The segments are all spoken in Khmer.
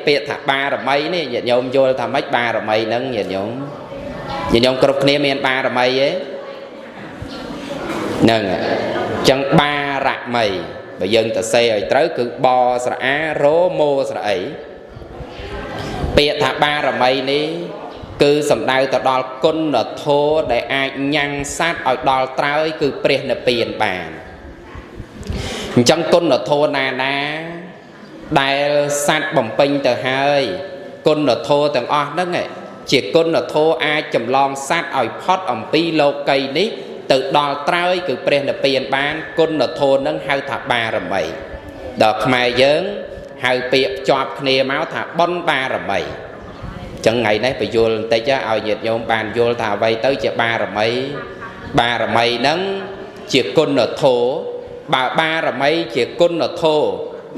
ពាក្យថាបារមីនេះញាតិញោមយល់ថាម៉េចបារមីហ្នឹងញាតិញោមគ្រប់គ្នាមានបារមីទេហ្នឹងចឹងបារមីបើយើងទៅសេឲ្យត្រូវគឺបស្រអារោមោស្រអីពាក្យថាបារមីនេះគឺសំដៅទៅដល់គុណធម៌ដែលអាចញ៉ាំងសត្វឲ្យដល់ត្រើយគឺព្រះនិព្វានបានអញ្ចឹងគុណធម៌ណាដែលសត្វបំពេញទៅហើយគុណធម៌ទាំងអស់ហ្នឹងជាគុណធម៌អាចចម្លងសត្វឲ្យផុតអំពីលោកីនេះទៅដល់ត្រើយគឺព្រះនិព្វានបានគុណធម៌ហ្នឹងហៅថាបារមីដល់ខ្មែរយើងហៅពាក្យភ្ជាប់គ្នាមកថាបុណ្យបារមីចឹងថ្ងៃនេះបញ្យល់បន្តិចឲ្យញាតិញោមបានយល់ថាអ្វីទៅជាបារមីហ្នឹងជាគុណធម៌បើបារមីជាគុណធម៌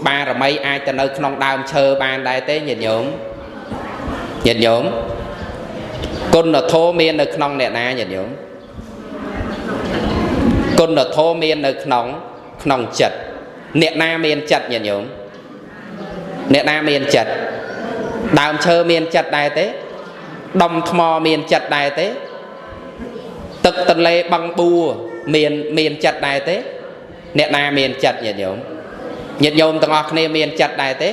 បារមីអាចទៅនៅក្នុងដើមឈើបានដែរទេញាតិញោមគុណធម៌មាននៅក្នុងអ្នកណាញាតិញោមគុណធម៌មាននៅក្នុងចិត្តអ្នកណាមានចិត្តញាតិញោមអ្នកណាមានចិត្តដើមឈើមានចិត្តដែរទេដុំថ្មមានចិត្តដែរទេទឹកទន្លេបឹងបួមានចិត្តដែរទេអ្នកណាមានចិត្តញាតិញោមទាំងអស់គ្នាមានចិត្តដែរទេ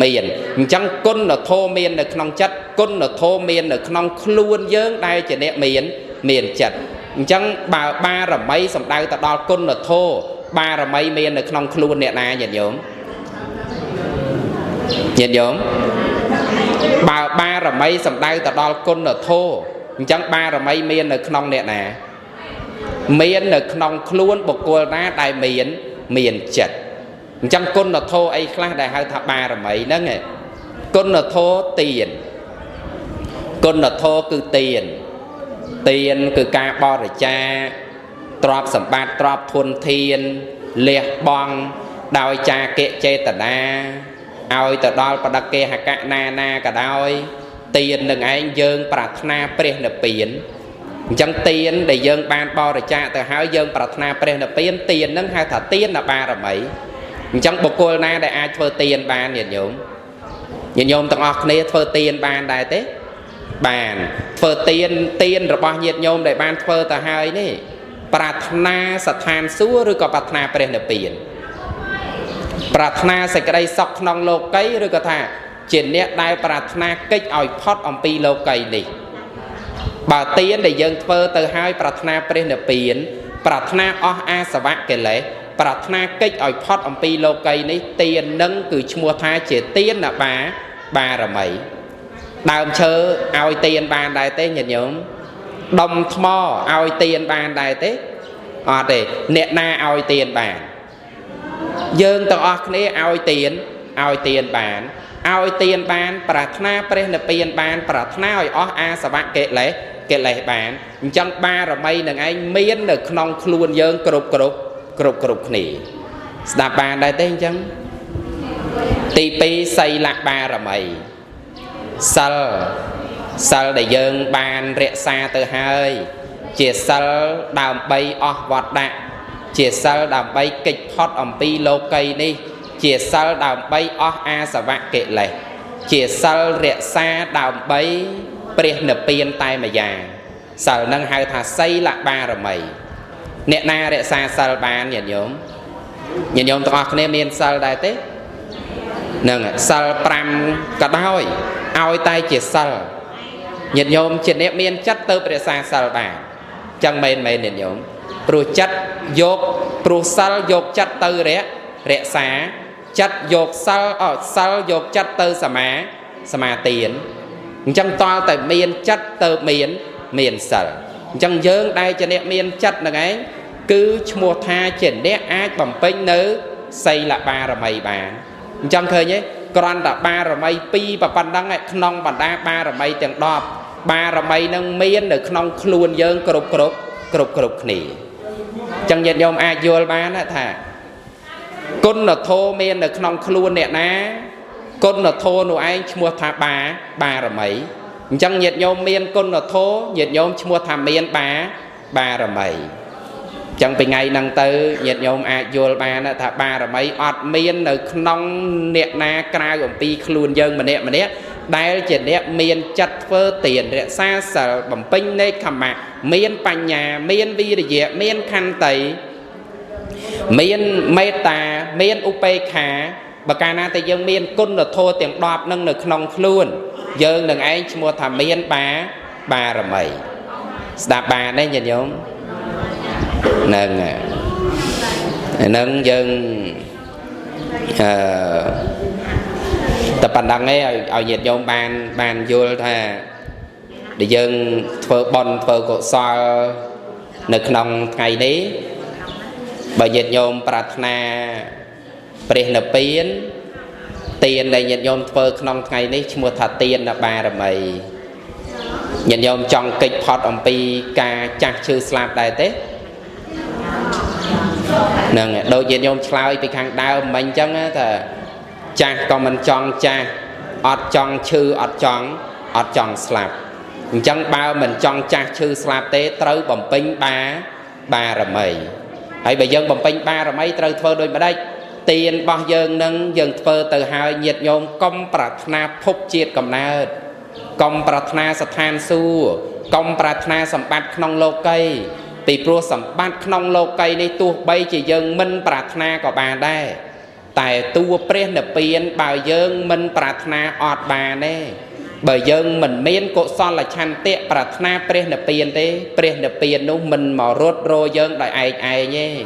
មានអញ្ចឹងគុណធម៌មាននៅក្នុងចិត្តគុណធម៌មាននៅក្នុងខ្លួនយើងដែលជាអ្នកមានចិត្តអញ្ចឹងបើបារមីសំដៅទៅដល់គុណធម៌បារមីមាននៅក្នុងខ្លួនអ្នកណាញាតិញោមបើបារមីសំដៅទៅដល់គុណធម៌អញ្ចឹងបារមីមាននៅក្នុងអ្នកណាមាននៅក្នុងខ្លួនបុគ្គលណាដែលមានចិត្តអញ្ចឹងគុណធម៌អីខ្លះដែលហៅថាបារមីហ្នឹងគុណធម៌ទានគុណធម៌គឺទានគឺការបរិច្ចាគទ្រព្យសម្បត្តិទ្រព្យធនធានលះបង់ដោយចាគៈចេតនាឲ្យទៅដល់បដកេហកណាក៏ដោយទាននឹងឯងយើងប្រាថ្នាព្រះនិព្វានអញ្ចឹងទានដែលយើងបានបរិច្ចាគទៅហើយយើងប្រាថ្នាព្រះនិព្វានទាននឹងហៅថាទានបារមីអញ្ចឹងបុគ្គលណាដែលអាចធ្វើទានបានញាតិញោមទាំងអស់គ្នាធ្វើទានបានដែរទេបានធ្វើទានរបស់ញាតិញោមដែលបានធ្វើទៅហើយនេះប្រាថ្នាស្ថានសួគ៌ឬក៏ប្រាថ្នាព្រះនិព្វានប្រាថ្នាសេចក្តីសុខក្នុងលោកីឬក៏ថាជាអ្នកដែលប្រាថ្នាកិច្ចឲ្យផុតអំពីលោកីនេះបើទានដែលយើងធ្វើទៅហើយប្រាថ្នាព្រះនិព្វានប្រាថ្នាអស់អាសវៈកិលេសប្រាថ្នាកិច្ចឲ្យផុតអំពីលោកីនេះទាននឹងគឺឈ្មោះថាជាទានបារមីដើមឈើឲ្យទានបានដែរទេញាតិញោមដុំថ្មឲ្យទានបានដែរទេអត់ទេអ្នកណាឲ្យទានបានយើងទាំងអស់គ្នាឲ្យទានបានប្រាថ្នាព្រះនិព្វានបានប្រាថ្នាឲ្យអស់អាសវៈកិលេសបានអញ្ចឹងបារមីនឹងឯងមាននៅក្នុងខ្លួនយើងគ្រប់គ្នាស្ដាប់បានដែរទេអញ្ចឹងទី2សីលបារមីសិលដែលយើងបានរក្សាទៅហើយជាសិលដើម្បីអស់វត្តៈជាសិលដើម្បីកិច្ចផុតអំពីលោកីនេះជាសិលដើម្បីអស់អាសវៈកិលេសជាសិលរក្សាដើម្បីព្រះនិព្វានតែម្យ៉ាងសិលនឹងហៅថាសីលបារមីអ្នកណារក្សាសិលបានញាតិញោមទាំងអស់គ្នាមានសិលដែរទេនឹងសិល5ក៏ដោយឲ្យតែជាសិលញាតិញោមជាអ្នកមានចិត្តទៅរក្សាសិលបានចឹងមែនញាតិញោមព្រោះសិលយកចិត្តទៅរក្សាចិត្តយកសិលយកចិត្តទៅសមាទានអញ្ចឹងតលតែមានចិត្តទៅមានសិលអញ្ចឹងយើងដែលជាអ្នកមានចិត្តហ្នឹងឯងគឺឈ្មោះថាជាអ្នកអាចបំពេញនៅសីលបារមីបានអញ្ចឹងឃើញទេគ្រាន់តែបារមី2ប៉ុណ្ណឹងក្នុងបណ្ដាបារមីទាំង10បារមីនឹងមាននៅក្នុងខ្លួនយើងគ្រប់គ្នាអញ្ចឹងញាតិញោមអាចយល់បានថាគុណធម៌មាននៅក្នុងខ្លួនអ្នកណាគុណធម៌នោះឯងឈ្មោះថាបារមីអញ្ចឹងញាតិញោមមានគុណធម៌ញាតិញោមឈ្មោះថាមានបារមី chẳng bị ngày năng tới nhiệt nhôm vô ba nó thà ba rồi mấy ọt miên ở nông nẹt na cài của pi luôn dân mà nẹt đây chỉ nẹt miên chặt phơ tiền để xa sở bẩm pin đây cầm mà miên bành nhà miên vi để dẹp miên khăn tẩy miên meta miên upekha bà ca na tây dân miên côn là thô tiền đọp nâng được nông luôn dân đừng ấy mua thà miên ba rồi mấy đạp bà đây nhìn nhôm nâng dân tập bản đăng ấy ở nhiệt nhôm bàn vô thà để dân phơ bon phơ cổ so nực nông ngày đấy bởi nhiệt nhôm pratna bền nợ biến tiền này nhiệt nhôm phơ nông ngày đấy mua thà tiền là ba rồi mày nhiệt nhôm trong kịch hot ông pi ca chặt chư slap đại tết nè đôi nhiệt nhôm slap bị khang đau mình chẳng á thà cha còn mình chọn cha ọt chọn chư ọt chọn slap chẳng bao mình chọn cha chư slap tế trâu bầm pin ba rồi mày hãy bây giờ bầm pin ba rồi mấy trâu phơ đôi mà đây tiền bao giờ nâng dần phơ từ hai nhiệt nhôm công pratna phúc chiết cầm na công pratna sát than su công pratna sầm bát nong lô cây bị pro sầm bát nong lô cây này tu bay chỉ dần minh pratna của bà đây tại tu pre nợ tiền bao giờ minh pratna ọt bà nè bởi dân mình miên cổ son là chăn tiệ pratna pre nợ tiền thế pre nợ tiền nó mình mò rốt rô dân đại ai nhé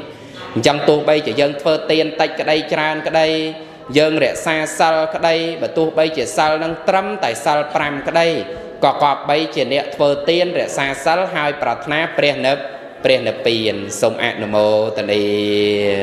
trong tu bay chỉ dân phơ tiền tách cái đây tràn cái đây dân rẻ xa sal cái đây và tu bay chỉ sal năng trâm tại sal pram cái đây có bay chỉ nè phơ tiền rẻ xa sal hai pratna pre nợ tiền sông ạt nô mô tần đi